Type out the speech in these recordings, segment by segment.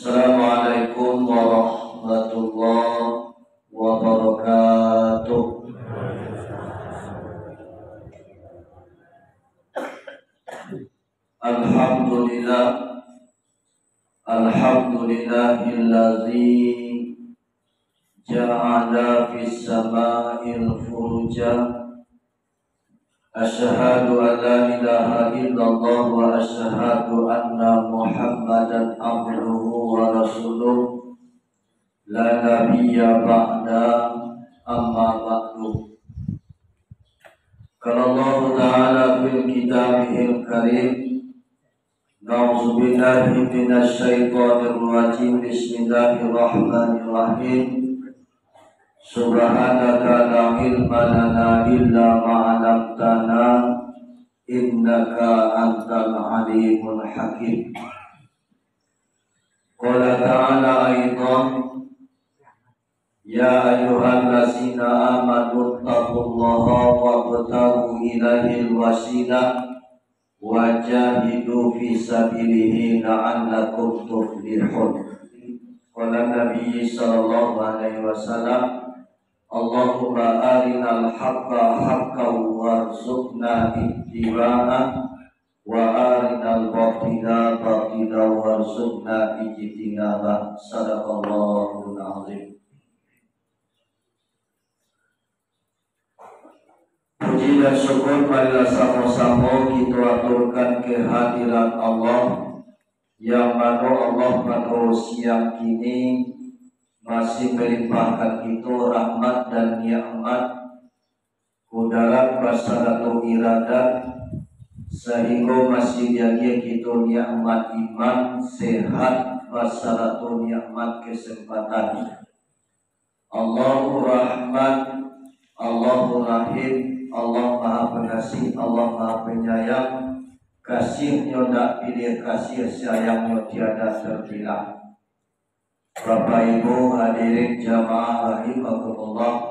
Assalamualaikum warahmatullahi wabarakatuh. Alhamdulillah, alhamdulillahillazi ja'ala fis sama'il furuja. Asyhadu an la ilaha illallah wa asyhadu anna Muhammadan abduhu wa rasuluh. la nabiyya ba'da amma ba'du. Qala Allah Ta'ala fil kitabihil karim, na'udzu billahi minasy syaithanir rajim. Bismillahirrahmanirrahim. Subhanaka la ilma lana illa ma 'allamtana innaka antal alimul hakim. Qala ta'ala aidan, ya ayyuhallazina amanu taqullaha wabtaghu ilaihil wasilah wajahidu fi sabilihi la'allakum tuflihun. Qala Nabi sallallahu alaihi wasallam, Allahumma arinal haqqa haqqan warzuqna ittiba'ah wa arinal batila batila warzuqna ijtinabah. Sadaqallahul azim. Puji dan syukur marilah sama-sama kita aturkan kehadiran Allah, yang mana Allah pada siang kini masih melimpahkan kita rahmat dan nikmat kudarat basaratu iradat, sehingga masih jaga kita nikmat iman, sehat, basaratu nikmat kesempatan. Allahur Rahman, Allahur Rahim, Allah Maha Pengasih, Allah Maha Penyayang. Kasihnya tak pilih, kasih sayangnya tiada terbilang. Bapak Ibu hadirin jamaah rahimakumullah,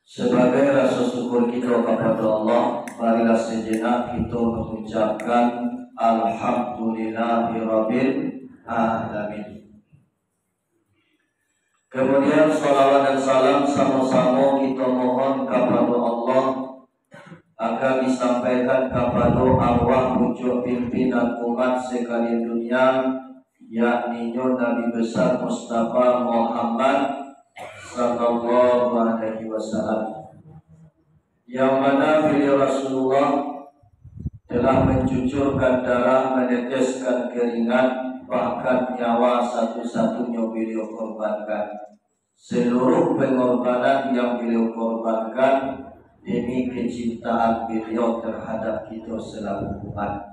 sebagai rasa syukur kita kepada Allah, marilah sejenak kita mengucapkan Alhamdulillahirabbil alamin. Kemudian salawat dan salam sama-sama kita mohon kepada Allah agar disampaikan kepada arwah pucuk pimpinan umat sekalian dunia, yakni Nabi besar Mustafa Muhammad sallallahu alaihi wasallam, yang mana beliau Rasulullah telah mencucurkan darah, meneteskan keringat, bahkan nyawa satu-satunya beliau korbankan. Seluruh pengorbanan yang beliau korbankan demi kecintaan beliau terhadap kita selaku umat.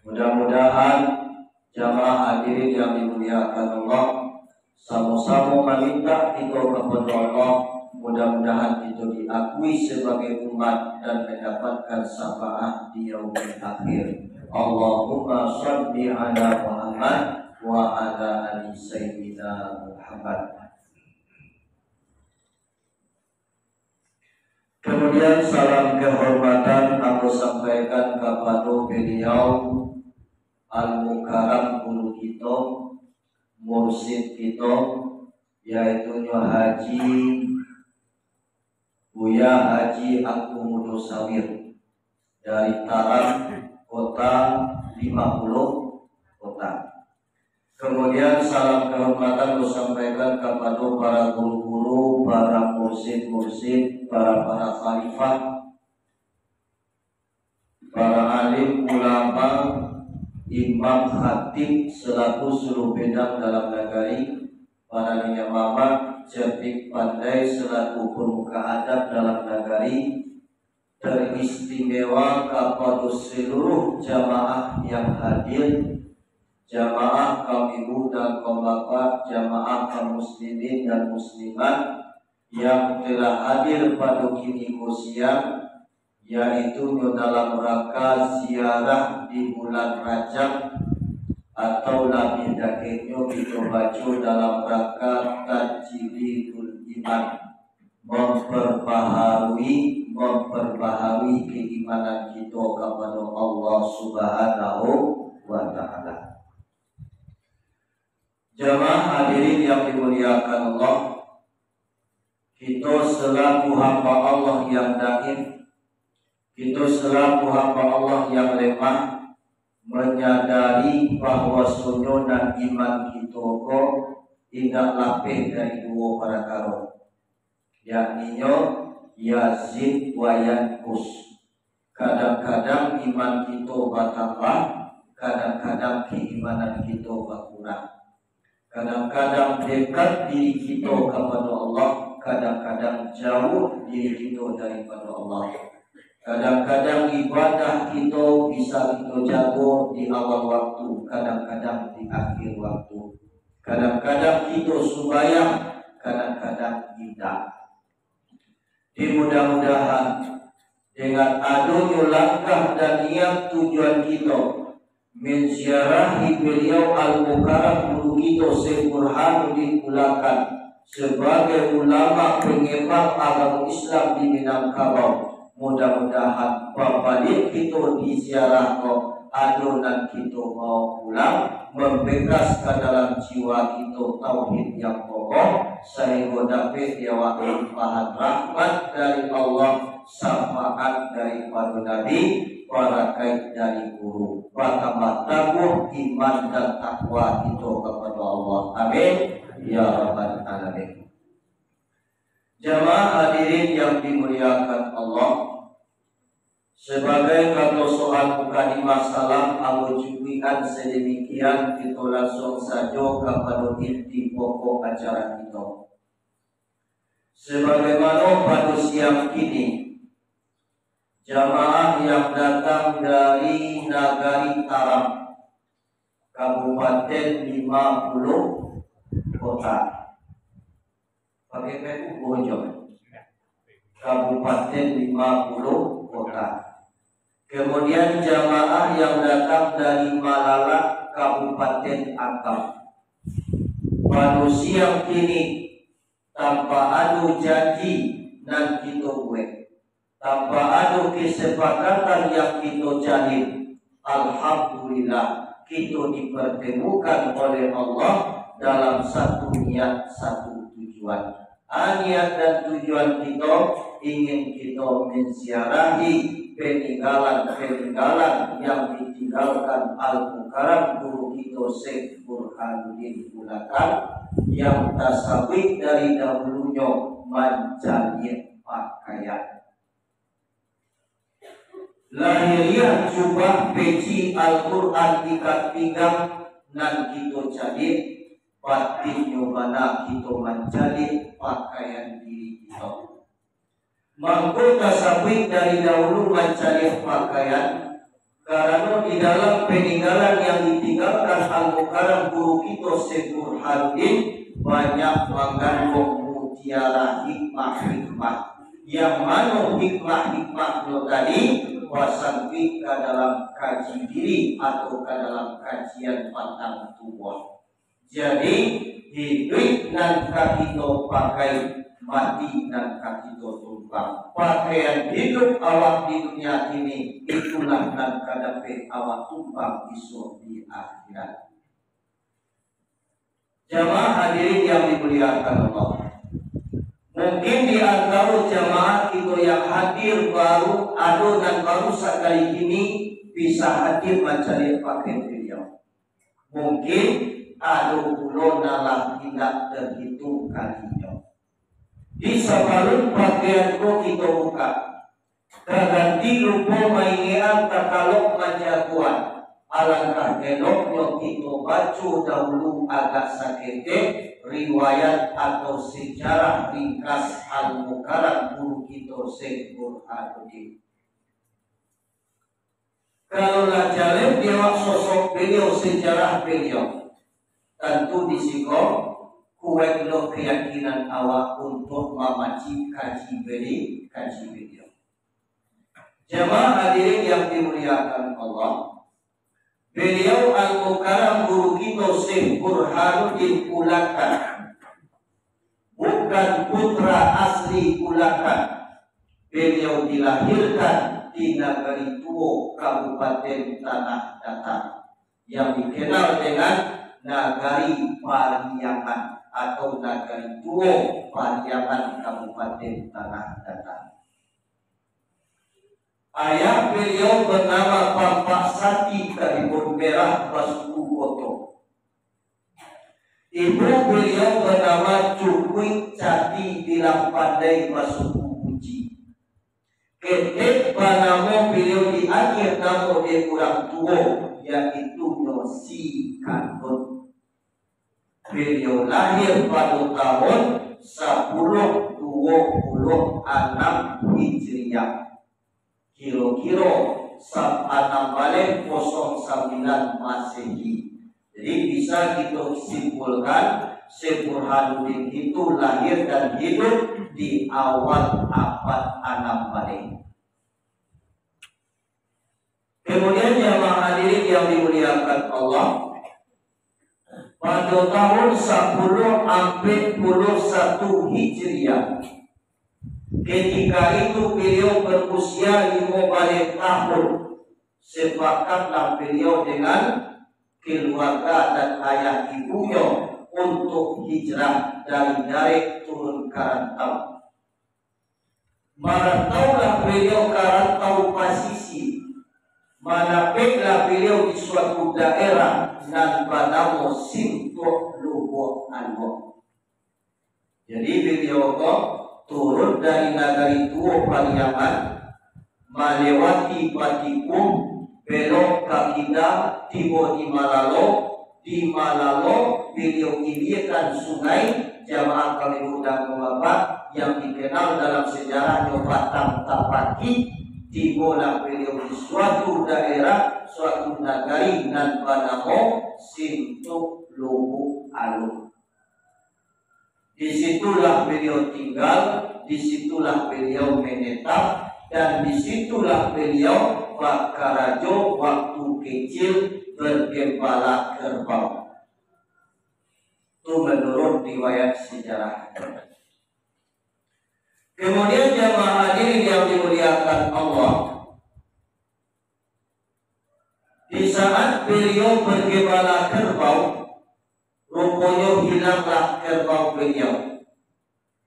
Mudah-mudahan jamaah hadirin yang dimuliakan Allah, sama-sama meminta kita kepada Allah, mudah-mudahan kita diakui sebagai umat dan mendapatkan syafaat di yaumil akhir. Allahumma shalli ala Muhammad wa ala ali sayyidina Muhammad. Kemudian salam kehormatan aku sampaikan kepada beliau Al-Mukarram, guru kita, mursyid kita, yaitu Haji Buya Haji Angku Mudosawir dari Tarang, kota 50 kota. Kemudian salam kehormatan aku sampaikan kepada para guru-guru, para mursyid-mursyid, para khalifah, para alim ulama, imam khatib selaku suruh bedang dalam negari, para ulama cerdik pandai selaku pemuka adab dalam negari, teristimewa kepada seluruh jamaah yang hadir, jamaah kaum ibu dan kaum bapak, jamaah kaum muslimin dan muslimat yang telah hadir pada kini siang, yaitu dalam rangka ziarah di bulan Rajab, atau lebih dekatnya kita baca dalam rangka tajridul iman, memperbaharui keimanan kita kepada Allah Subhanahu wa ta'ala. Jamaah hadirin yang dimuliakan Allah, kita selaku hamba Allah yang daif, kita selaku hamba Allah yang lemah, menyadari bahwa sunyonan iman kita kok tidak lapih dari dua perkara, yakni yazid wa yanqus. Kadang-kadang iman kita bertambah, kadang-kadang keimanan kita berkurang. Kadang-kadang dekat diri kita kepada Allah, kadang-kadang jauh diri kita daripada Allah. Kadang-kadang ibadah kita bisa kita jaga di awal waktu, kadang-kadang di akhir waktu. Kadang-kadang kita sembahyang, kadang-kadang tidak. Mudah-mudahan dengan adanya langkah dan niat tujuan kita menziarahi beliau Al-Mukarram guru kita Syekh Burhanuddin Ulakan sebagai ulama pengembang agama Islam di Minangkabau. Mudah-mudahan balik kita diziarah kau adonan kita mau pulang membekas ke dalam jiwa kita tauhid yang pokok sehingga dapat diwakil limpahan rahmat dari Allah, syafaat daripada Nabi, barakat dari guru, bertambah tabuh iman dan takwa kita kepada Allah. Amin ya rabbal alamin. Jamaah hadirin yang dimuliakan Allah, sebagai kata soal mukadimah salam aku cuplikan sedemikian, kita langsung saja kepada inti pokok acara kita. Sebagaimana pada siang kini jamaah yang datang dari Nagari Taram, Kabupaten 50 kota, pakai PU Bojong, Kabupaten 50 kota. Kemudian jamaah yang datang dari Malala, Kabupaten Akam. Pada siang kini tanpa adu janji dan kita buat, tanpa adu kesepakatan yang kita jalin, alhamdulillah kita dipertemukan oleh Allah dalam satu niat, satu tujuan. Niat dan tujuan kita ingin kita menziarahi peninggalan yang ditinggalkan Al-Mukarram guru kita Syekh Burhanuddin Ulakan yang tasawuf dari dahulunya menjalin pakaian. Lahiriah jubah peci Al-Quran ikat pinggang dan kita jadi batinnya mana kita menjadi pakaian diri kita. Mampu tasawuf dari dahulu mencari pakaian karena di dalam peninggalan yang ditinggalkan Al-Mukarram guru kita Syekh Burhanuddin banyak mengandung mutiara hikmah-hikmah, yang mana hikmah-hikmahnya tadi wasanwi ke dalam kaji diri atau ke dalam kajian pantang tua. Jadi hidup dan kaki kita pakai, mati dan kaki kita tumpang. Pakaian hidup awak di dunia ini, itulah dan kadape awak tumpang isu di akhirat. Jamaah hadirin yang dimuliakan Allah, mungkin di antara jamaah kita yang hadir baru dan baru sekali ini bisa hadir mencari pakaian beliau. Mungkin ada puluh nalah tidak terhitung kalinya. Di sebelum pakaian kita buka, terganti lupa mainan terkalok menjaguan. Alangkah eloknya kita baca dahulu agak sakit riwayat atau sejarah ringkas Al-Mukarram guru kita Syekh Burhanuddin. Kalaulah jalan dia sosok beliau, sejarah beliau, tentu disiko kuat lo keyakinan awak untuk memaci kaji beliau. Jamaah hadirin yang dimuliakan Allah, beliau Al-Mukarram guru kita Syekh Burhanuddin Ulakan bukan putra asli Ulakan. Beliau dilahirkan di Nagari Tuo, Kabupaten Tanah Datar, yang dikenal dengan Nagari Pariaman atau Nagari Tuo Pariaman, Kabupaten Tanah Datar. Ayah beliau bernama Bapak Sati Karibun Merah Basuku Koto. Ibu beliau bernama Cukui Cati Bilang Pandai Basuku Uji. Ketek nama beliau di akhir nama dia kurang tua, yaitu Yosi Kandun. Beliau lahir pada tahun 1026 Hijriah. Kira-kira 0609 Masehi. Jadi bisa kita simpulkan Syekh Burhanuddin itu lahir dan hidup di awal abad 6 Kemudian jamaah hadirin yang dimuliakan Allah, pada tahun 1041 Hijriah, ketika itu beliau berusia 15 tahun. Sepakatlah beliau dengan keluarga dan ayah ibunya untuk hijrah dari Darik turun ke rantau. Merantaulah beliau ke rantau Pasisi. Menapiklah beliau di suatu daerah dan bernama Sintok Luhur Anwar. Jadi beliau turun dari negari tua Pariaman, melewati Batikung, belok ke Kidal, tiba di Malalo. Di Malalo beliau hilirkan sungai jamaah kami muda Bapak yang dikenal dalam sejarahnya Batang Tapaki. Tibalah beliau di suatu daerah, suatu nagari dan bernama Sintok Luhur Anwar. Disitulah beliau tinggal, disitulah beliau menetap, dan disitulah beliau Bakarajo waktu kecil bergembala kerbau. Itu menurut riwayat sejarah. Kemudian jamaah hadirin yang dimuliakan Allah, di saat beliau bergembala kerbau, rupanya hilanglah kerbau beliau.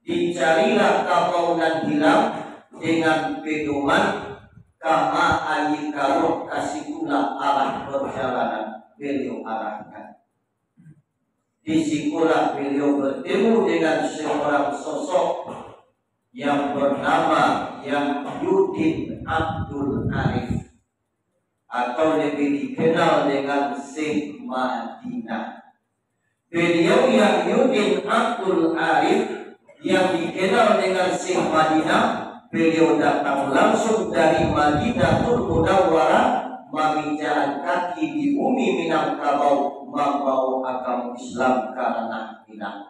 Dicarilah kerbau dan hilang dengan pedoman kama ayi karok kasikulah arah perjalanan beliau arahkan. Disitulah beliau bertemu dengan seorang sosok yang bernama Yudin Abdul Arif, atau lebih dikenal dengan Syekh Madinah. Beliau Yudin Abdul Arif yang dikenal dengan Syekh Madinah, beliau datang langsung dari Madinatul Munawwarah, menginjakan kaki di bumi Minangkabau, membawa agama Islam karena Minang.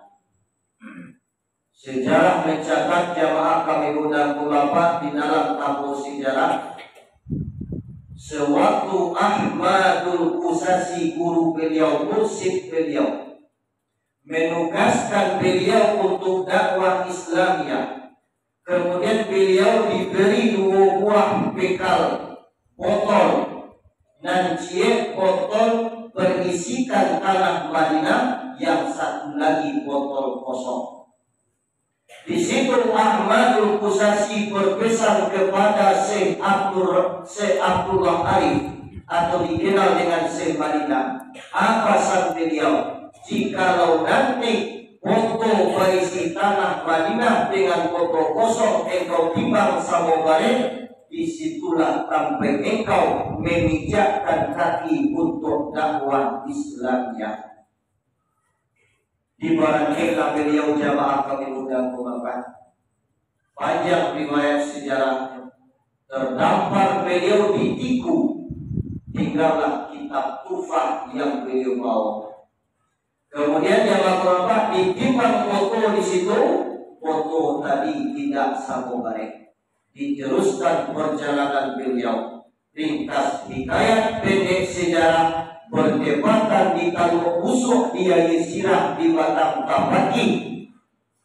Sejarah mencatat jamaah kami muda Bapak di dalam tabel sejarah, sewaktu Ahmadul Qusasi guru beliau, mursyid beliau, menugaskan beliau untuk dakwah Islamiyah. Kemudian beliau diberi 2 buah bekal botol, dan cie botol berisikan tanah Madinah, yang satu lagi botol kosong. Di situ Ahmadul Qusasi berpesan kepada Syekh Abdullah Arif, atau dikenal dengan Syekh Madinah. Apa pesan beliau? Jikalau nanti foto berisi tanah Madinah dengan foto kosong engkau timbang sama bareng, disitulah sampai engkau memijakkan kaki untuk dakwah Islamiyah. Dibarakailah beliau jamaah kami muda Bapak. Panjang riwayat sejarah, terdampar beliau di Tiku, tinggallah kitab Tufah yang beliau bawa. Kemudian jamaah Bapak ditimbang foto di situ, foto tadi tidak sama bareng. Diteruskan perjalanan beliau. Ringkas hikayat pendek sejarah, berdebatan di Tanjung Busuk dia Yesirah di Batang Tapaki,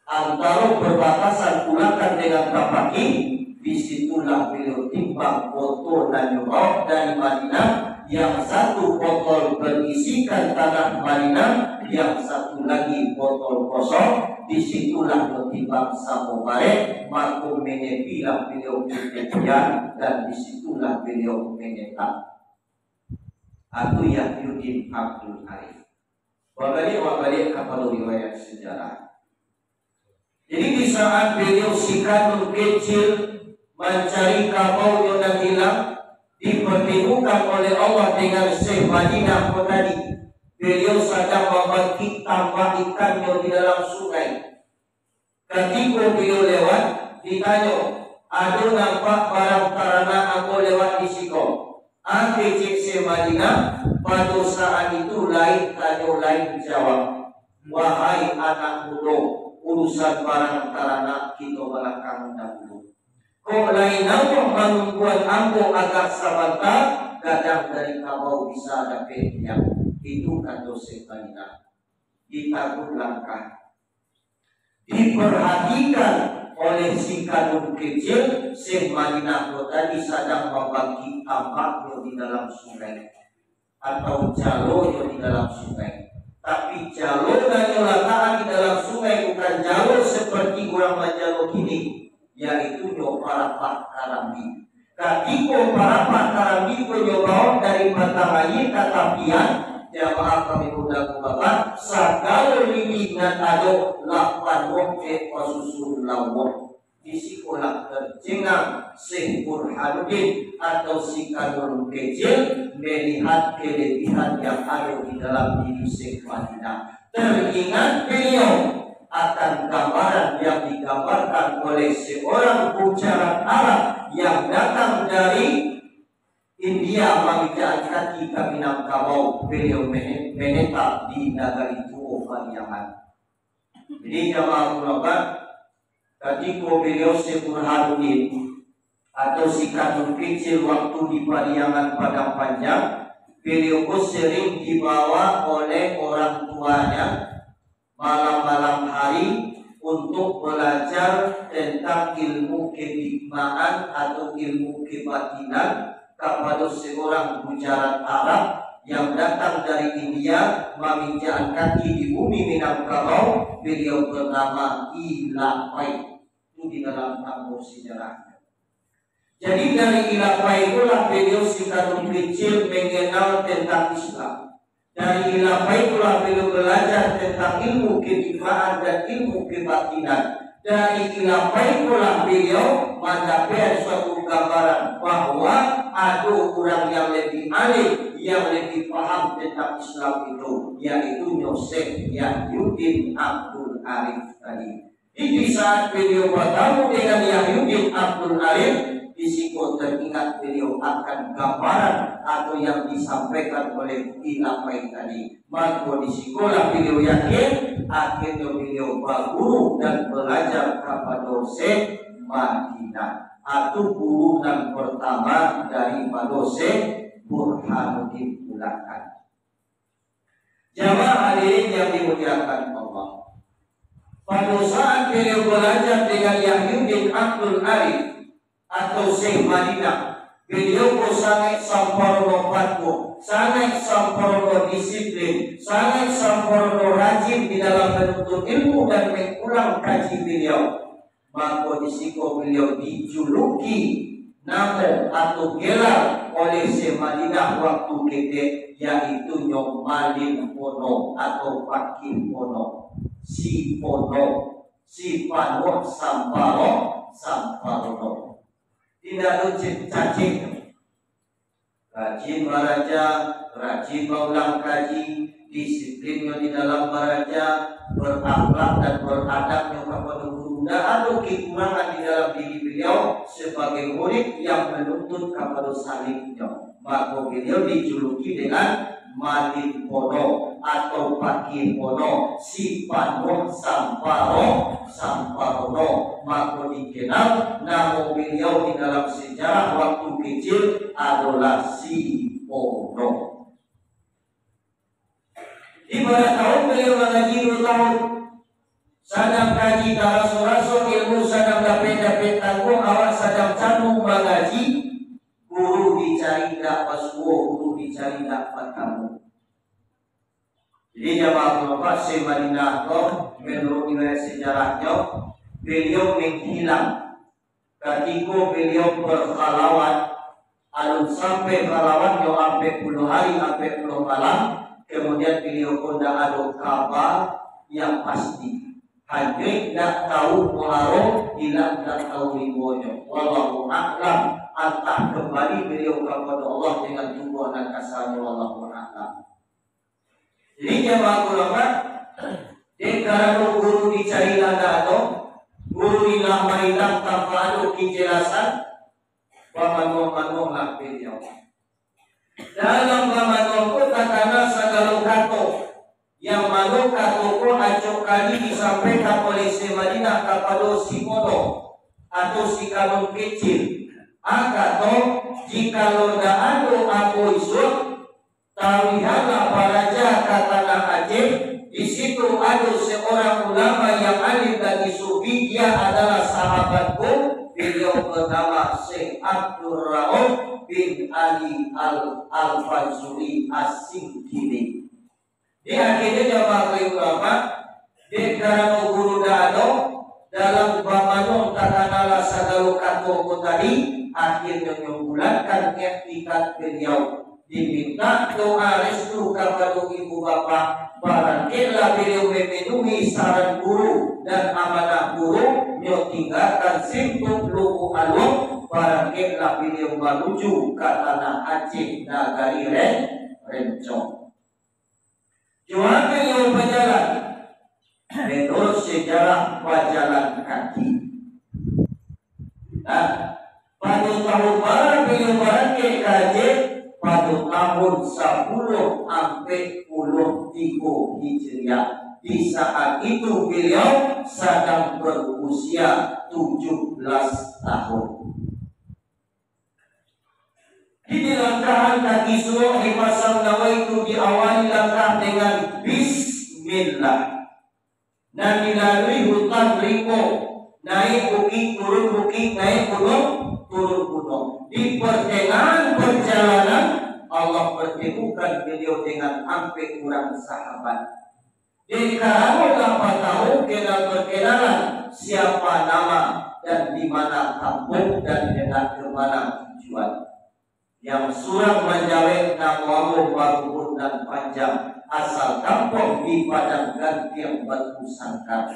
antara perbatasan Kulakan dengan Tapaki. Disitulah beliau timbang foto dan nyurau dari Madinah, yang satu botol berisikan tanah Madinah, yang satu lagi botol kosong. Disitulah ketimbang sama bareng, makum menepilah beliau kemudian, dan disitulah beliau menetap. Atau Yudin Abdul Arif. Wabalik kapal riwayat sejarah. Jadi di saat beliau sikandung kecil mencari kabau yang hilang, dipertemukan oleh Allah dengan Syekh Madinah tadi. beliau sedang membagi tambah ikannya di dalam sungai. Ketika beliau lewat, ditanya, ada nampak barang karana aku lewat di siko. Ake cek Madinah, pada saat itu lain tanya lain jawab. Wahai anak muda, urusan barang karana kita belakang dahulu. Kok lain nampak membuat ambo agak sebentar, kadang dari kabau bisa dapat yang itu kata Madinah. Ditakut langkah. Diperhatikan oleh si kadun kecil, Syekh Madinah tadi sedang membagi tambaknya di dalam sungai atau jalurnya di dalam sungai. Tapi jalur dan letakkan di dalam sungai bukan jalur seperti orang menjalur ini, yaitu parapat karambi. Ketika parapat karambi menyoba dari Batangayi ke Tapian, jamaah kami undang bapak sagala lini dan ado lapan wongke pasusul lawong di sekolah terjengang Syekh Burhanuddin atau si kadun kecil melihat kelebihan yang ada di dalam diri Syekh Madinah. Teringat beliau akan gambaran yang digambarkan oleh seorang ucaran Arab yang datang dari India menginjak kaki ke Minangkabau. Beliau menetap di negara itu Pariangan. Jadi jamaah ulama, ketika beliau Syekh Burhanuddin atau si kadun kecil waktu di Pariangan Padang Panjang, beliau sering dibawa oleh orang tuanya malam-malam hari untuk belajar tentang ilmu kehikmahan atau ilmu kebatinan kepada seorang bujaran Arab yang datang dari India menginjak kaki di bumi Minangkabau. Beliau bernama Ilapai. Itu di dalam kamus sejarahnya. Jadi dari Ilapai itulah beliau si kadun kecil mengenal tentang Islam. Dari Ilapai itulah beliau belajar tentang ilmu kehikmahan dan ilmu kebatinan. Dari Ilapai itulah beliau mendapat suatu gambaran bahwa ada orang yang lebih alim, yang lebih paham tentang Islam itu, yaitu Syekh Yahyuddin Abdul Arif tadi. Di saat beliau bertemu dengan Yahyuddin Abdul Arif, di situ teringat beliau akan gambaran atau yang disampaikan oleh Ilapai tadi. Maka di sekolah beliau yakin akhirnya beliau berguru dan belajar kepada Syekh Madinah atau guru yang pertama dari Syekh Burhanuddin Ulakan. Jamaah hadirin yang dimuliakan Allah, pada saat beliau belajar dengan Yahyuddin Abdul Arif atau Syekh Madinah, beliau sangat sempurna fatwa, sangat sempurna disiplin, sangat sempurna rajin di dalam menuntut ilmu dan mengulang kaji beliau. Maka di situ beliau dijuluki nama atau gelar oleh Syekh Madinah waktu kete, yaitu Nyong Malin Pono atau Pakir Pono, si Pono, si Pano Samparo Samparono. Tidak ada cacing, rajin beraja, rajin mengulang kaji, disiplinnya di dalam beraja, berakhlak dan beradabnya kepada guru. Tidak ada kekurangan di dalam diri beliau sebagai murid yang menuntut kepada saliknya. Maka beliau dijuluki dengan Malin Pono atau Pakir Pono, si Pano Samparo Samparono. Maka dikenal nama beliau di dalam sejarah waktu kecil adalah si Pono. Di pada tahun beliau mengaji 2 tahun, sadang kaji rasul ilmu sadang dapat tanggung awak sadang canung mengaji. Guru dicari dapat guru dicari dapat kamu. Jadi jamaah bapak Syekh Madinah menurut nilai sejarahnya beliau menghilang ketika beliau berkhalawat, alun sampai khalawatnya sampai 10 hari sampai 10 malam. Kemudian beliau pun tidak ada kabar yang pasti. Hanya tidak tahu muharram, tidak tahu ribunya. Wallahu a'lam. Antah kembali beliau kepada Allah dengan tubuh dan kasarnya. Wallahu a'lam. Jadi jamaah ulama dekara guru dicari landa guru dilamailang tanpa ada kejelasan pamanu-manu hak beliau. Dalam pamanu ko tatana sagalo kato yang manu kato ko acok kali disampaikan oleh si Madinah kepada si Modo atau si kalung kecil. Akato jikalau dah ada aku isut tawihanlah baraja katana Aceh. Di situ ada seorang ulama yang alim dan sufi, dia adalah sahabatku. Beliau bernama Syekh Abdul Rauf bin Ali Al-Fazuli As-Singkili. Di akhirnya jamaah ulama dekara guru dado dalam bamanon takanala sagalo kato tadi akhirnya membulatkan etikat beliau. Diminta doa restu kepada ibu bapak, barangkala beliau memenuhi saran guru dan amanah guru, beliau tinggalkan simpuk luku alung, barangkala beliau menuju ke tanah Aceh nagari Rencong. Cuma beliau berjalan menurut sejarah berjalan kaki. Nah, pada tahun baru beliau berangkat ke Aceh pada tahun 10 sampai 13 Hijriah. Di saat itu beliau sedang berusia 17 tahun. Di langkahan kaki surah Hifasam Nawaitu diawali langkah dengan Bismillah. Dan dilalui hutan liko, naik bukit, turun bukit, naik gunung, turun gunung. Di pertengahan perjalanan Allah pertemukan beliau dengan hampir kurang sahabat. Jadi kalau dapat tahu kenal perkenalan siapa nama dan di mana kampung dan dengan kemana tujuan. Yang surang menjawab namamu baru dan panjang, asal kampung di Padang Gantiang Batu Sangkar.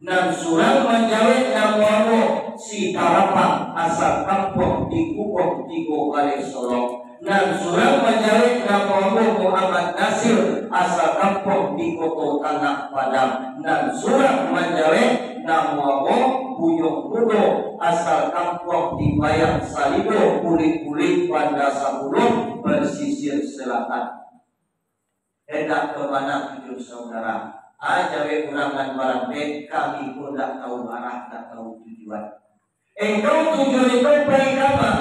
Dan surang menjawab namamu si Tarapang, asal kampung di Kupong Tigo Balik Solo. Dan surang menjawab namamu Muhammad Nasir, asal kampung di Kota Tanah Padang. Dan surang menjawab namamu Buyung Kudo, asal kampung di Bayang Salido, kulit-kulit Banda Sabulung, bersisir selatan. Hendak kemana tujuan saudara? Ajawe ulangan barang dek, kami pun tak tahu arah, tak tahu tujuan. Engkau tujuan itu pergi kama?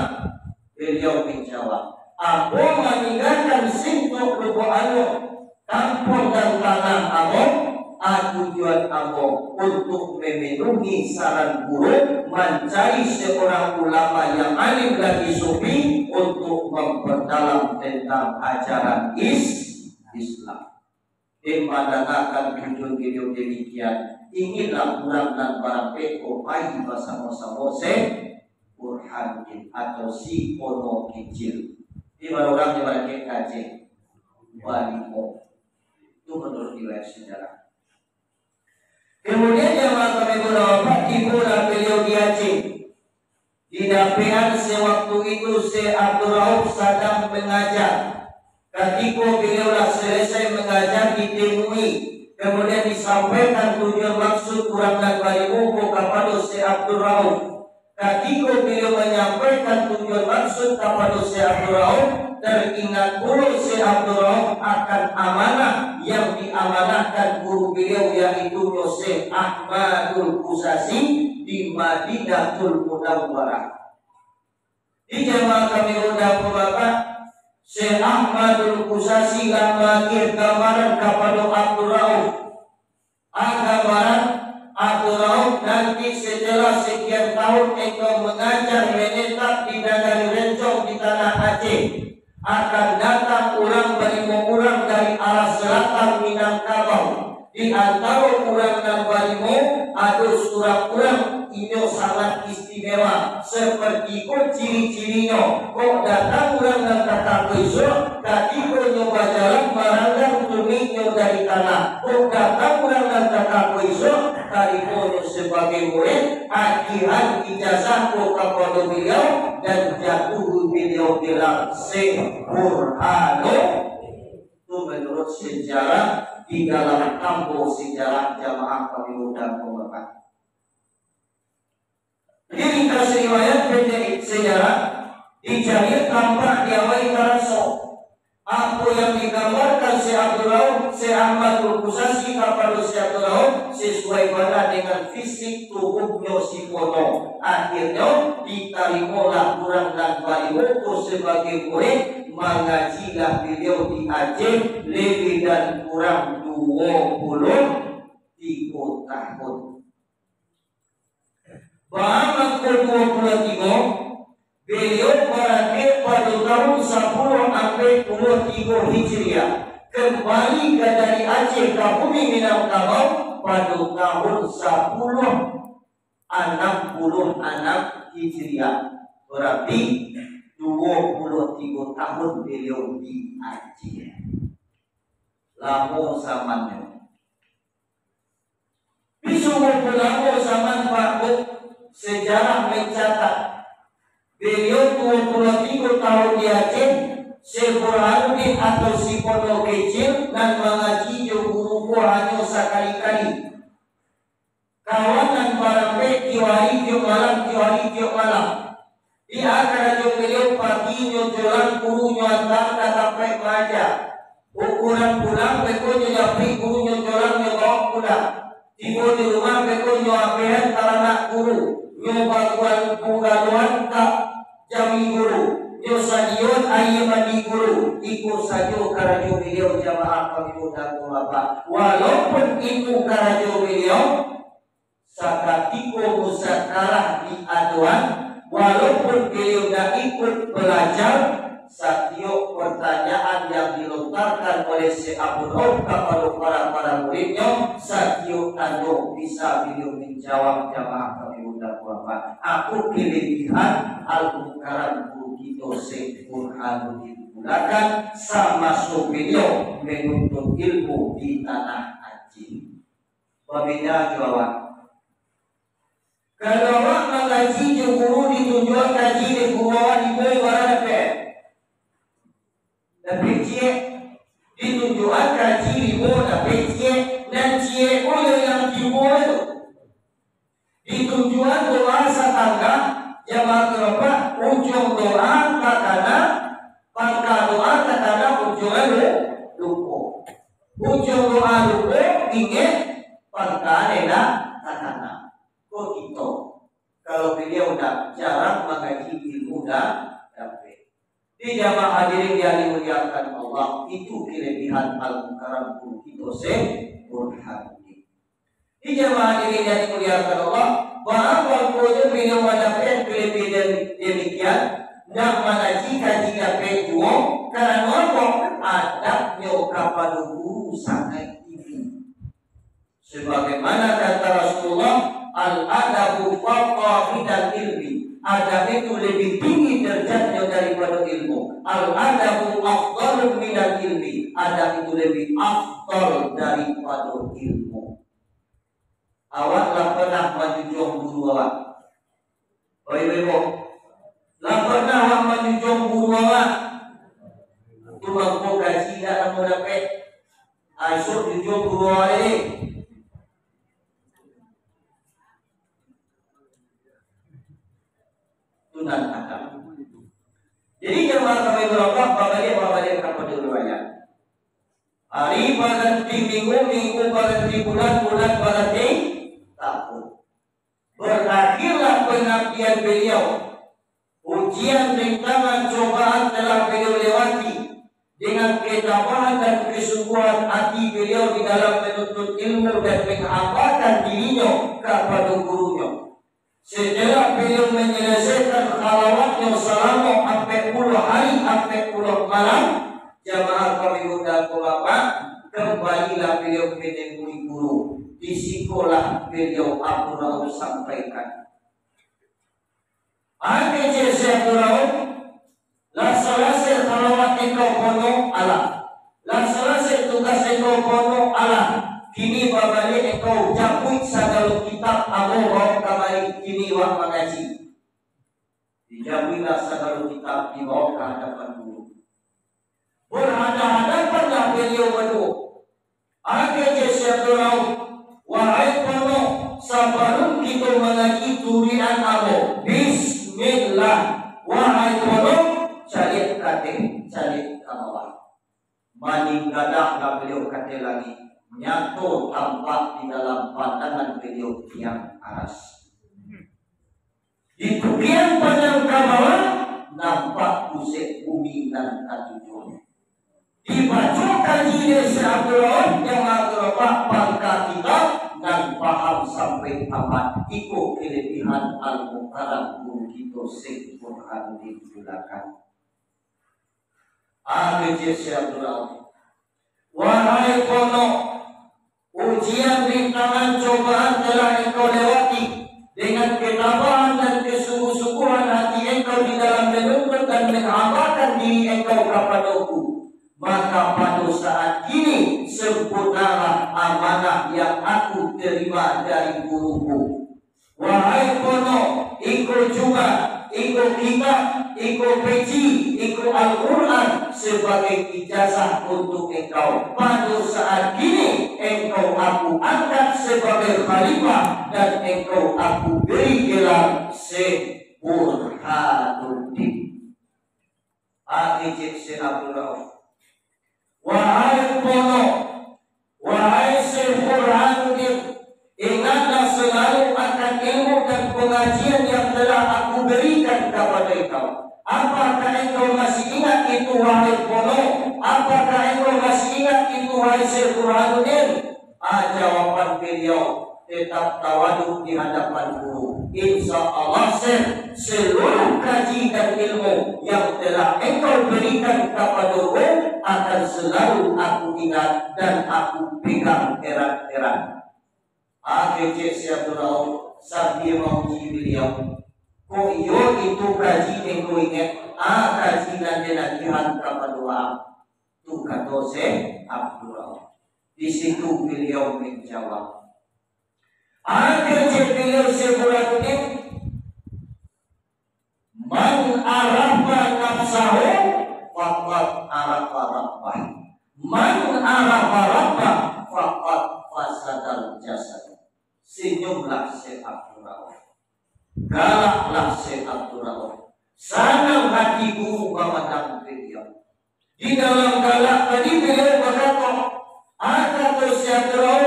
Beliau menjawab, aku meninggalkan simpuk lupa anu, kampung dan tanah aku. Tujuan aku untuk memenuhi saran guru, mencari seorang ulama yang alim lagi sufi untuk memperdalam tentang ajaran Islam. Dimadanakan tujuan video demikian. Inilah kurang dan barang peko pagi bersama-sama Burhanuddin atau si Ono kecil. Di mana orang di mana KKJ Walimo. Itu menurut riwayat sejarah. Kemudian jamaah kami berdoa tiba beliau di Aceh. Di dapean sewaktu itu Syekh Abdul Rauf sedang mengajar. Ketika beliau selesai mengajar ditemui, kemudian disampaikan tujuan maksud kurang dan barimu kepada Syekh Abdul Rauf. Ketika beliau menyampaikan tujuan maksud kepada Syekh Abdul Rauf, teringat pula Syekh Abdul Rauf akan amanah yang diamanahkan guru beliau, yaitu Syekh Ahmadul Qusasi di Madinatul Munawwarah. Di jamaah kami undang Bapak, Syekh Ahmadul Qusasi membagi gambaran kepada Abdul Rauf. Gambaran Abdul Rauf nanti setelah sekian tahun engkau mengajar menetap di Nagari Rencong di tanah Aceh, akan datang orang orang dari arah selatan Minangkabau. Di antara orang dan barimu ada orang ini sangat istimewa seperti kok ciri-cirinya. Kok datang orang dan kata besok ketika nyoba jalan barangkan tumitnya dari tanah. Kok datang orang dan kata besok karibono sebagai murid akiran ijazah kepada beliau dan jatuh beliau bilang Syekh Burhanuddin. Itu menurut sejarah di dalam kampung sejarah jamaah kami undang pembapak. Jadi ringkas riwayat pendek sejarah dijahit tampak diawali taraso. Apa yang digambarkan Syekh Abdul Rauf, Syekh Ahmadul Kusasi kepada Syekh Abdul Rauf sesuai pada dengan fisik tubuhnya si kono. Akhirnya ditarimalah kurang dan baliho sebagai murid, mengajilah beliau di Aceh lebih dan kurang 23 tahun. Bahkan 23 beliau berakhir pada tahun 10 sampai 23 Hijriah. Kembali ke dari Aceh ke bumi Minangkabau pada tahun 1066 Hijriah. Berarti 23 tahun beliau di Aceh. Lama zamannya. Bisungguh lama zaman Pak sejarah mencatat beliau 23 tahun di Aceh, Syekh Burhanuddin atau si pondok kecil dan mengaji guru hanya sekali-kali. Kawanan barampe tiwari tiup malam. Di antara beliau pagi nyojolan guru nyuantar sampai pelajar. Ukuran pulang bekonya japri guru nyojolan nyobawa pulang. Tiba di rumah beko nyoapehan taranak guru. Nyobakuan punggaluan tak jami guru, nyo sadion ayah mandi guru, ikut sajo karajo beliau jamaah kami undang Bapak. Walaupun itu karajo beliau, sakatiko musakarah di aduan, walaupun beliau dah ikut belajar, setiap pertanyaan yang dilontarkan oleh Syekh Abdul Rauf kepada para muridnya, setiap tanya bisa beliau menjawab jamaah kami undang Bapak. Aku kelebihan Al-Mukarram guru kita Syekh Burhanuddin gunakan sama beliau menuntut ilmu di tanah Aceh. Pembina jawab. Kalau orang mengaji guru ditunjuk kaji di guru di bawah tapi cie ditunjukkan kaji ribu tapi cie dan cie oleh yang timbul itu ditunjukkan doa setangga jamaah berapa ujung doa katana pangkal doa katana ujungnya lupa ujung doa lupa ingat pangkal katana kok gitu kalau beliau udah jarang mengaji ilmu dah di jamaah hadirin yang dimuliakan Allah, itu kelebihan Al-Mukarram guru kita Syekh Burhanuddin. Di jamaah hadirin yang dimuliakan Allah, bahwa kalau beliau mendapat kelebihan demikian, nak mengaji kaji dapat juga, karena apa? Adabnya kepada guru sangat tinggi. Sebagaimana kata Rasulullah, al-adabu fawqa minal ilmi. Adab itu lebih tinggi derajatnya daripada ilmu. Al-adabu afdal minal ilmi. Adab itu lebih afdal daripada ilmu. Awaklah pernah menjunjung guru awak. Oh ibu, lah pernah awak menjunjung guru awak. Itu mampu gaji tak mau dapat. Asyuk junjung guru awak ini. Dan adab. Jadi jemaah kami berapa balik kepada riwayat. Hari berhenti minggu berhenti bulan berhenti tahun. Berakhirlah pengabdian beliau. Ujian, rintangan, cobaan telah beliau lewati dengan ketabahan dan kesungguhan hati beliau di dalam menuntut ilmu dan mengamalkan dirinya kepada gurunya. Setelah beliau menyelesaikan khalawatnya selama 40 hari 40 malam, jamaah kami undang Bapak, kembalilah beliau menemui guru. Di sekolah beliau Abdul Rauf sampaikan. Ane Syekh Abdul Rauf, la selesai khalawat engkau penuh Allah. La selesai tugas engkau penuh Allah. Kini babalik engkau cabut segala kitab Abu-Rauf kembali kini wak mengaji. Dijamuilah segala kitab di bawah kehadapan guru. Berhadapanlah beliau beliau berdua. Akhirnya siap dorong, wahai kono, sabarung kita mengaji turian abo. Bismillah, wahai kono, calik kate, calik kamawah. Maninggadah beliau kate lagi, nyatu tampak di dalam pandangan beliau yang aras. Di turian pandang kamawah, nampak pusat bumi dan katujuan. Dibaca kaji dari Abdullah yang Abdullah bangka kita dan paham sampai tamat. Iko kelebihan Al-Mukarram guru kita sempurna digunakan. Akhirnya Abdullah, wahai kono, ujian rintangan cobaan telah engkau lewati. Dengan ketabahan dan kesungguh-sungguhan hati engkau di dalam menuntut dan menghambakan diri engkau kepadaku, maka pada saat ini sempurnalah amanah yang aku terima dari guruku. Wahai kono, ikut juga, ikut kitab, ikut peci, ikut Al-Quran sebagai ijazah untuk engkau. Pada saat ini engkau aku angkat sebagai khalifah dan engkau aku beri gelar Burhanuddin. Akhirnya Abdullah, wahai kono, wahai Burhanuddin, ingatlah selalu akan ilmu dan pengajian yang telah aku berikan kepada engkau. Apakah engkau masih ingat itu wahai kono? Apakah engkau masih ingat itu wahai Burhanuddin? Jawaban beliau, tetap tawaduk di hadapan guru. Insya Allah seluruh kaji dan ilmu yang telah engkau berikan kepadaku akan selalu aku ingat dan aku pegang erat-erat. Akhirnya Abdullah sambil menguji beliau, kok iyo itu kaji engkau ingat? Kaji dan denagihan kepada itu kata Abdullah. Di situ beliau menjawab. Akhirnya beliau Burhanuddin, man arafa nafsahu faqad arafa rabbah, man arafa rabbah faqad fasadal jasad. Senyumlah Abdullah, galaklah Abdullah, senang hati guru memandang beliau. Di dalam galak tadi beliau berkata, ada Abdullah,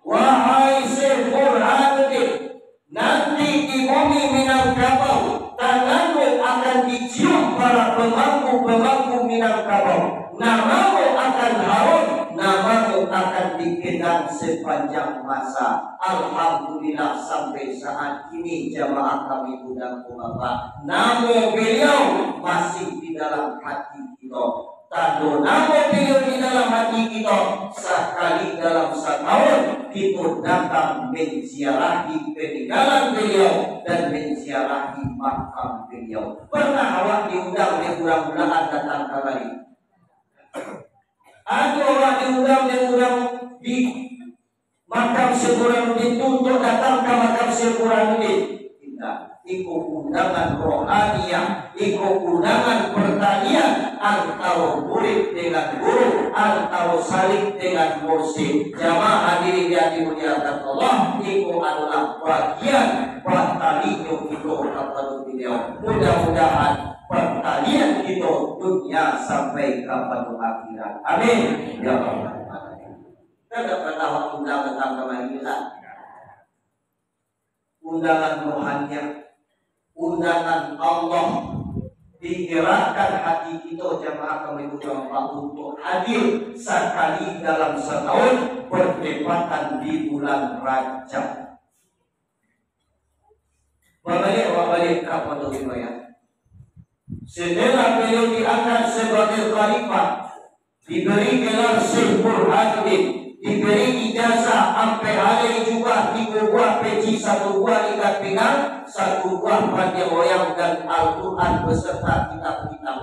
wahai Burhanuddin, nanti di bumi Minangkabau tanganmu akan dicium para pemangku-pemangku Minangkabau. Namamu akan harum, namamu akan dikenang sepanjang masa. Alhamdulillah sampai saat ini jamaah kami undang Bapak, nama beliau masih di dalam hati kita. Tado nama beliau di dalam hati kita. Sekali dalam setahun kita datang menziarahi peninggalan beliau dan menziarahi makam beliau. Pernah awak diundang di bulan-bulan datang kembali? Ada orang diundang di makam Burhanuddin untuk datang ke makam Burhanuddin. Tidak. Ikut undangan rohaniah, ikut undangan pertanian antara murid dengan guru, antara salib dengan mursyid. Jamaah hadirin yang dimuliakan Allah, itu adalah bagian pertanian kita kepada beliau. Mudah-mudahan pertanian kita dunia sampai kepada akhirat. Amin. Ya Allah. Kita pernah undangan tentang kita. Undangan rohaniah, undangan Allah, digerakkan hati kita jamaah kami untuk hadir sekali dalam setahun bertepatan di bulan Rajab. Balik kepada wilayah. Setelah beliau diangkat sebagai khalifah, diberi gelar Burhanuddin, diberi ijazah sampai hari juga 3 buah peci, 1 buah ikat pinggang, 1 buah panjang loyang dan Al-Quran beserta kitab-kitab.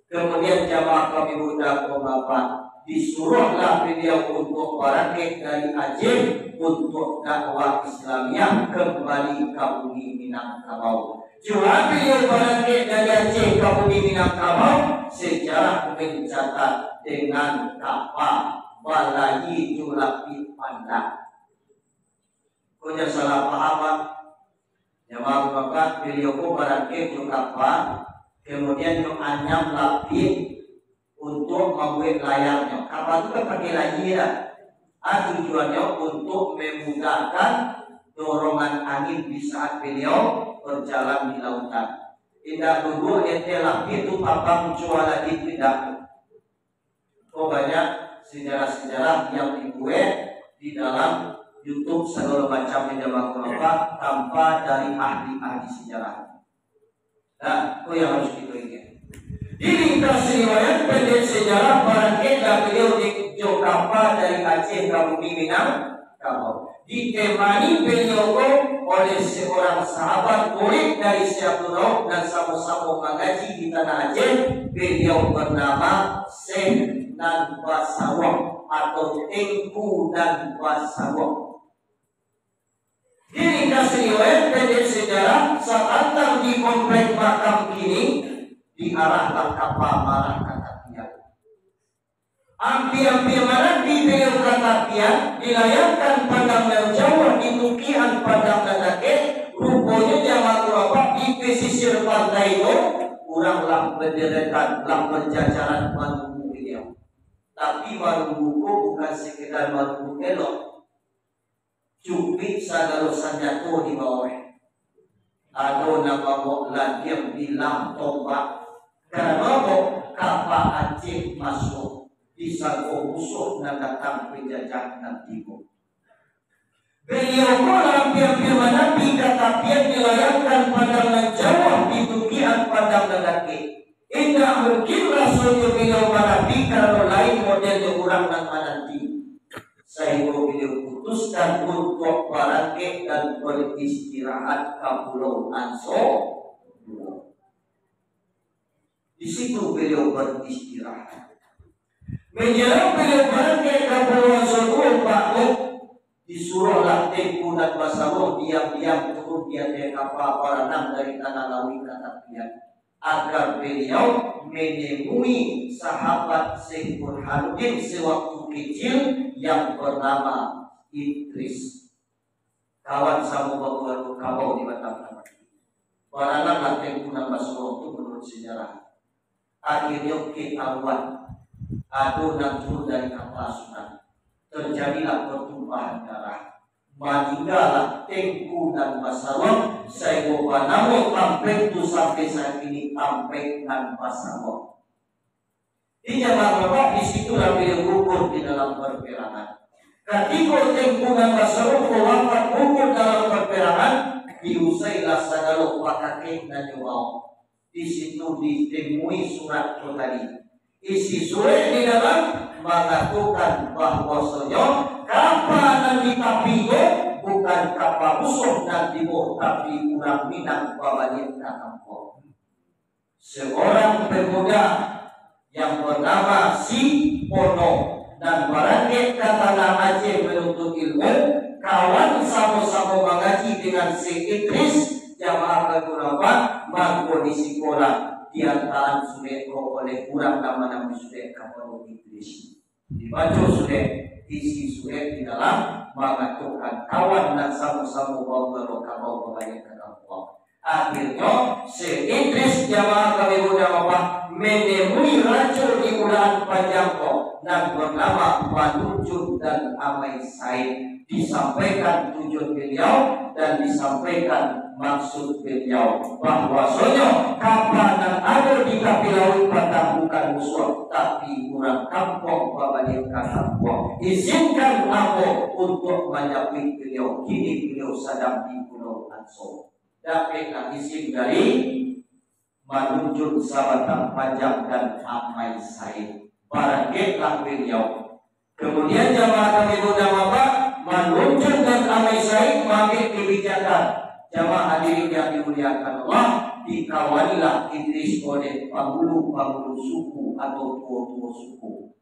Kemudian jamaah kami undang Bapak, disuruhlah beliau untuk bangkit dari Aceh untuk dakwah Islamiyah kembali ke bumi Minangkabau. Jua beliau bangkit dari Aceh ke bumi Minangkabau, sejarah mencatat dengan kapal Balayi Julapit Pandang. Kau jangan salah paham. Jemaah bapak, beliau pun bangkit ke kapal, kemudian yang anyam lapit untuk membuat layarnya. Kapal itu kan pakai layar. Tujuannya untuk memudahkan dorongan angin di saat beliau berjalan di lautan. Tidak dulu ente lapit itu papang jual lagi tidak. Oh banyak sejarah-sejarah yang dibuat di dalam YouTube segala macam jamaah bapak tanpa dari ahli-ahli sejarah. Nah, itu yang harus kita ingat. Di ringkas riwayat pendek sejarah bangkit beliau di Jogapa dari Aceh ke bumi Minangkabau. Ditemani beliau oleh seorang sahabat murid dari Syekh dan sama-sama mengaji di tanah Aceh. Beliau bernama Syekh dan Basawah atau Tengku dan Basawah. Di ringkas riwayat pendek sejarah saat datang di komplek makam ini, diarahkan kapal marah katapian. Hampir-hampir marah di beliau katapian, dilayangkan pandangan jauh di tukian pandangan lagi. Rupanya jamaah bapak di pesisir pantai itu kuranglah berderetan, lah berjajaran menunggu beliau. Tapi menunggu bukan sekedar menunggu elok. Cupik sagalo sanjato di bawah. Ada nama moklan yang bilang tombak. Karena kapal Aceh masuk disangkut musuh dan datang penjajah dan timur. Beliau pun hampir menapi katapian dilayangkan pandangan jauh di tukian pandangan laki. Indah mungkin rasulnya beliau menapi kalau lain model orang dan menanti. Sehingga beliau putuskan untuk bangkit dan beristirahat ke Pulau Ansor. Di situ beliau beristirahat. Menjelang beliau bangkit ke Pulau Ansor, disuruhlah Tengku dan Basawah diam-diam turun di atas kapal berenang dari tanah Lawi katapian agar beliau menemui sahabat Syekh Burhanuddin sewaktu kecil yang bernama Idris, kawan sama babu kabau di Batam. Berenanglah Tengku dan Basawah itu menurut sejarah. Akhirnya ketahuan adonan turun dari kapal Sunan. Terjadilah pertumpahan darah. Meninggallah Tengku dan Basawah. Saya namun sampai itu sampai saat ini sampai dan Basawah. Di jamaah bapak disitulah beliau gugur di dalam perperangan. Ketika Tengku dan Basawah wafat gugur dalam perperangan, diusailah sagala pakake dan jawab. Di situ ditemui surat tadi. Isi surat di dalam mengatakan bahwasanya kapal yang ditapigo bukan kapal musuh dan timur, tapi orang Minang babalik kampung. Seorang pemuda yang bernama Si Pono dan bangkit ke tanah Aceh menuntut ilmu, kawan sama-sama mengaji dengan Syekh Idris, jamaah beberapa mampu di sekolah. Di antara sudah oleh kurang nama-nama sudah kapal Idris. Dibaca sudah isi sudah di dalam mengatakan kawan dan sama-sama bawa kapal banyak kapal. Akhirnya Syekh Idris jamaah kami muda bapak menemui racun di bulan Panjangko dan bernama Manujud dan Amai Said. Disampaikan tujuan beliau dan disampaikan maksud beliau bahwasanya kapal yang ada di tepi laut Batam bukan musuh tapi orang kampung babalik kampung. Izinkan aku untuk menyapit beliau. Kini beliau sedang di Pulau Ansor. Dapatlah izin dari Manujud Sabatang Panjang dan Amai Said. Bangkitlah beliau. Kemudian jamaah kami muda bapak Manujud dan Amai Said mengambil kebijakan. Jamaah hadirin yang dimuliakan Allah, dikawalilah Idris oleh penghulu suku atau tua-tua suku.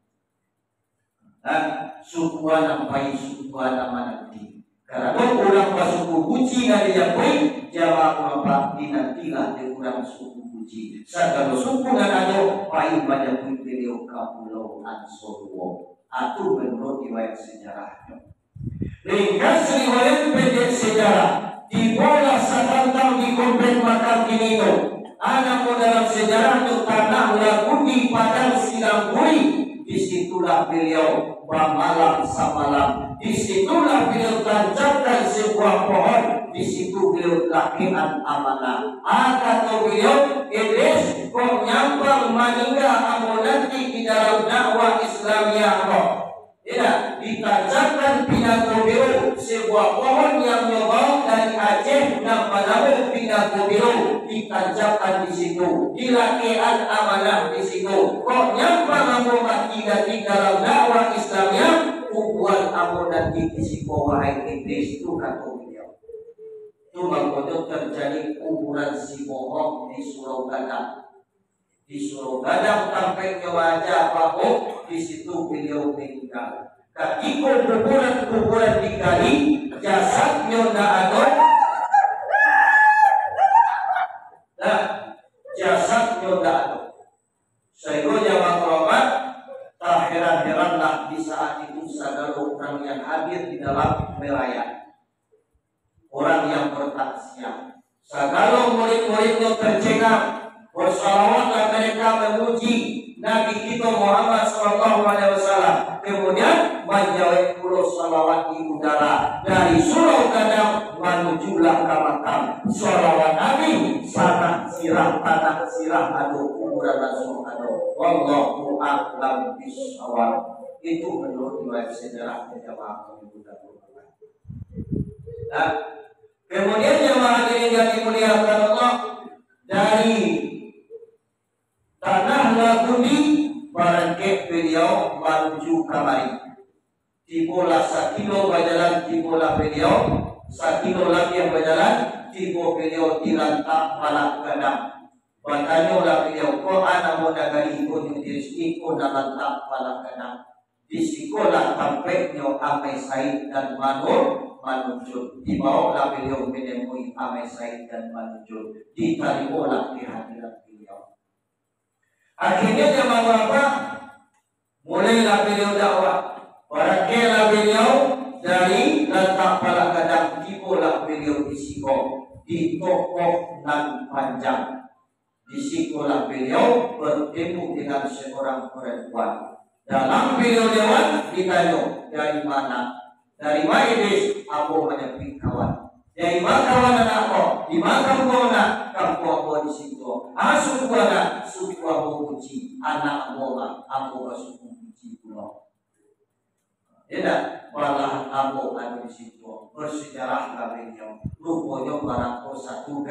Sukuan sampai sukuan nanti. Karena orang suku buci nade yang baik, jamaah orang dinantilah di orang suku buci. Segala suku nganado paling banyak pun beliau kapulau Ansoro. Atau menurut riwayat sejarahnya. Ringkas riwayat pendek sejarah. Di bola satantang di komplek makam Kinino. Anak dalam sejarah itu tanah Lagundi Padang Sinambui. Disitulah beliau bermalam samalam. Disitulah beliau tancapkan sebuah pohon. Disitu beliau lakian amanah. Kata beliau, Idris kau nyampang maningga amu nanti di dalam dakwah Islamiyah kau. Ya, ditancapkan Pinago Biru, sebuah pohon yang nyobong dari Aceh namanya Pinago Biru, ditancapkan di situ. Dilakian amanah di situ. Kok nyampang amu mati di dalam dakwah Islamiyah, kubuat amu nanti di situ wahai Idris itu kata beliau. Itu makanya terjadi kuburan si bohong di Surau Gadang. Di Surau Gadang sampai ke wajah Pak, di situ beliau meninggal. Ketika kuburan digali, jasadnya tidak ada. Nah, jasadnya tidak ada. Sehingga jamaah kerabat, tak heran-heranlah di saat itu segala orang yang hadir di dalam merayakan. Orang yang bertaksiah. Segala murid-muridnya tercengang. Bersalawatlah mereka memuji Nabi kita Muhammad SAW. Kemudian menjawab pulau salawat di udara dari Surau Gadang menujulah ke makam. Salawat Nabi tanah sirah adu kuburan langsung adu. Wallahu a'lam bishawab. Itu menurut riwayat sejarah jamaah kami mudah-mudahan. Nah, kemudian jamaah yang dimuliakan Allah, dari tanah Lagundi barangkali beliau menuju kamari. Tibola 1 kilo berjalan tibola beliau, 1 kilo lagi yang berjalan tibo beliau dilantak palak Gadang. Bertanyalah beliau, kok anak muda dari ibu yang dirizki kok lantak palak Gadang. Di sekolah tampaknya Amai Said dan Manujud. Dibawalah beliau menemui Amai Said dan Manujud. Ditarimulah di hadirat beliau. Akhirnya jamaah apa? Mulailah beliau dakwah. Baraklah beliau dari lantak palak Gadang. Tibolah beliau di Siko, di toko nan panjang. Di Sikolah beliau bertemu dengan seorang perempuan. Dalam beliau dewan ditanya, dari mana? Dari Idris, aku menyepi kawan. Dari mana kawan anakku? Di mana kamu nak? Kamu aku di situ. Suku anak, suku aku kunci. Anak aku suku kunci pulau. Tidak, malah aku ada di situ. Bersejarah beliau. Rupanya barangku satu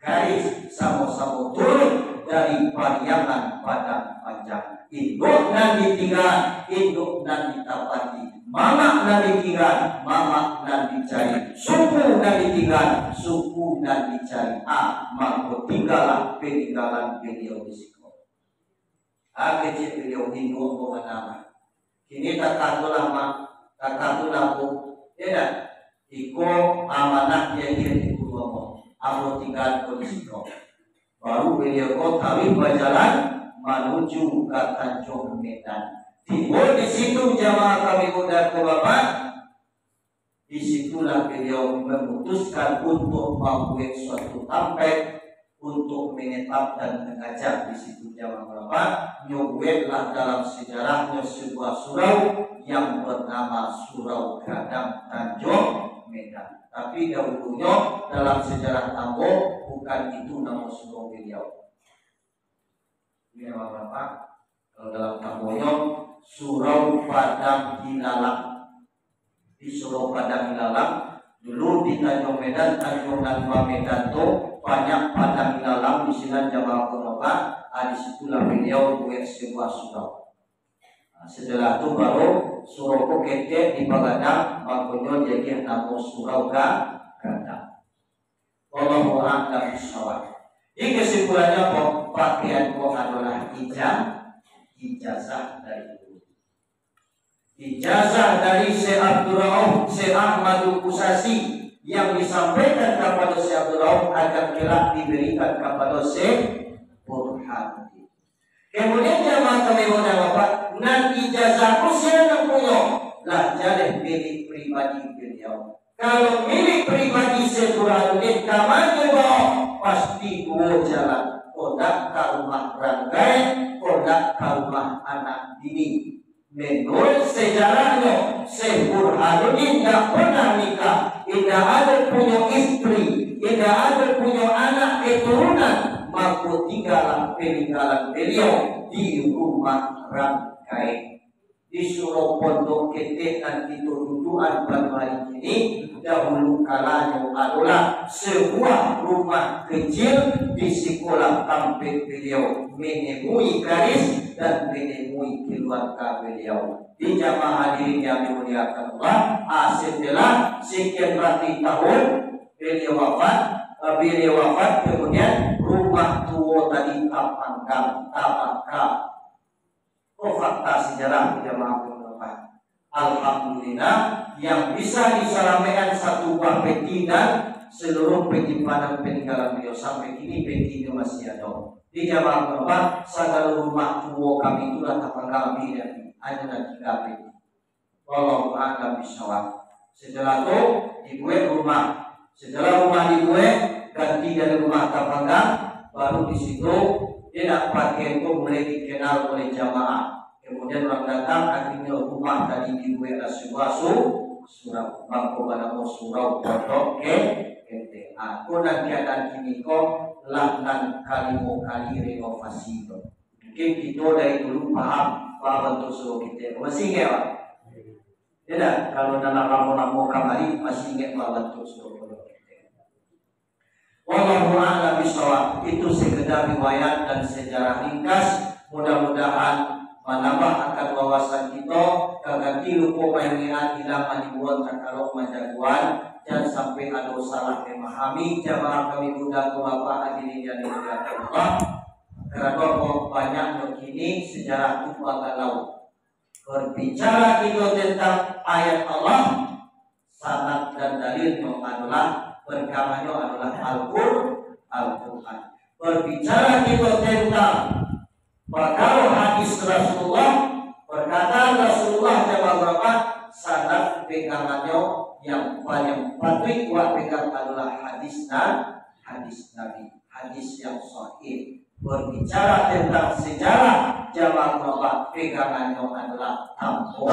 garis sama-sama turun dari pariangan Padang Panjang. Induk dan ditinggal, induk dan ditapati. Mama dan ditinggal, mama dan dicari. Suku dan ditinggal, suku dan dicari. Maka tinggallah peninggalan beliau di situ. Kecil beliau induk mengenama. Kini takatulah bu. Tidak. Iko amanah yang dia ngomong. Aku tinggal di situ. Baru beliau tahu berjalan menuju ke Tanjung Medan. Timbul di situ jamaah kami muda Bapak. Disitulah beliau memutuskan untuk membuat suatu tempat untuk menetap dan mengajar di situ jamaah Bapak. Nyuwetlah dalam sejarahnya sebuah surau yang bernama Surau Gadang Tanjung Medan. Tapi dahulunya dalam sejarah Tambo bukan itu nama surau beliau. Ini Bapak, kalau dalam tamunya Surau Padang Hilalang. Di Surau Padang Hilalang dulu di Tanjung Medan, Tanjung Nadwa Medan tuh banyak padang hilalang di sini jamaah Bapak. Di situlah beliau buat sebuah surau. Setelah itu baru surau Kokete di Bagadang, makanya jadi nama Surau Gadang. Wallahu a'lam bishawab. Ini kesimpulannya pakaian adalah ijazah dari guru. Ijazah dari Syekh Abdul Rauf Syekh Ahmadul Kusasi yang disampaikan kepada Syekh Abdul Rauf akan kelak diberikan kepada Syekh Burhanuddin. Kemudian jamaah kami Bapak, nan ijazah usia yang punya lah jadi milik pribadi beliau. Kalau milik pribadi Syekh Burhanuddin kamanya pasti dua jalan. Kodak ke rumah Ranggai, kodak ke rumah anak dini. Menurut sejarahnya, Syekh Burhanuddin tidak pernah nikah, tidak ada punya istri, tidak ada punya anak keturunan, maka tinggallah peninggalan beliau di rumah Rangkai. Disuruh pondok ketek dan duduan pada hari ini dahulu kalanya adalah sebuah rumah kecil di sekolah kampung beliau, menemui garis dan menemui keluarga beliau. Di jamaah hadirin yang dimuliakan Allah, setelah sekian ratus tahun beliau wafat, kemudian rumah tua tadi tapangkam. Fakta sejarah tidak mampu mengapa. Alhamdulillah yang bisa disalamkan satu buah peti dan seluruh penyimpanan peninggalan beliau sampai kini petinya masih ada. Di jamaah mengapa segala rumah tua kami itulah tapangkam ini ada 3 peti. Wallahu a'lam bishawab. Setelah itu dibuat rumah. Setelah rumah dibuat ganti dari rumah tapangkam, baru di situ dia dapat kempo mulai dikenal oleh jamaah. Kemudian orang datang akhirnya rumah tadi dibuat sebuah surau bangko banamo surau pondok ente. Aku nanti akan kini kok lantan kalimo kali renovasi itu. Mungkin kita dari dulu paham bentuk surau kita. Masih ingat Pak? Tidak. Kalau dalam ramu-ramu kamari masih ingat bentuk surau pondok kita. Wallahu a'lam bishawab. Itu sekedar riwayat dan sejarah ringkas. Mudah-mudahan menambah akan wawasan kita kaganti lupa pengingat hilang dibuat kalau majaguan dan sampai ada salah memahami jamaah kami budak bapak hadirin yang dimuliakan Allah. Karena banyak begini sejarah itu galau. Berbicara kita tentang ayat Allah, sanad dan dalilnya adalah perkamanya adalah Al-Quran. Berbicara kita tentang perkara hadis Rasulullah, perkataan Rasulullah jawab sanad pegangannya yang paling patut buat pegang adalah hadis Nabi, hadis yang sahih. Berbicara tentang sejarah jawab pegangannya adalah tampon.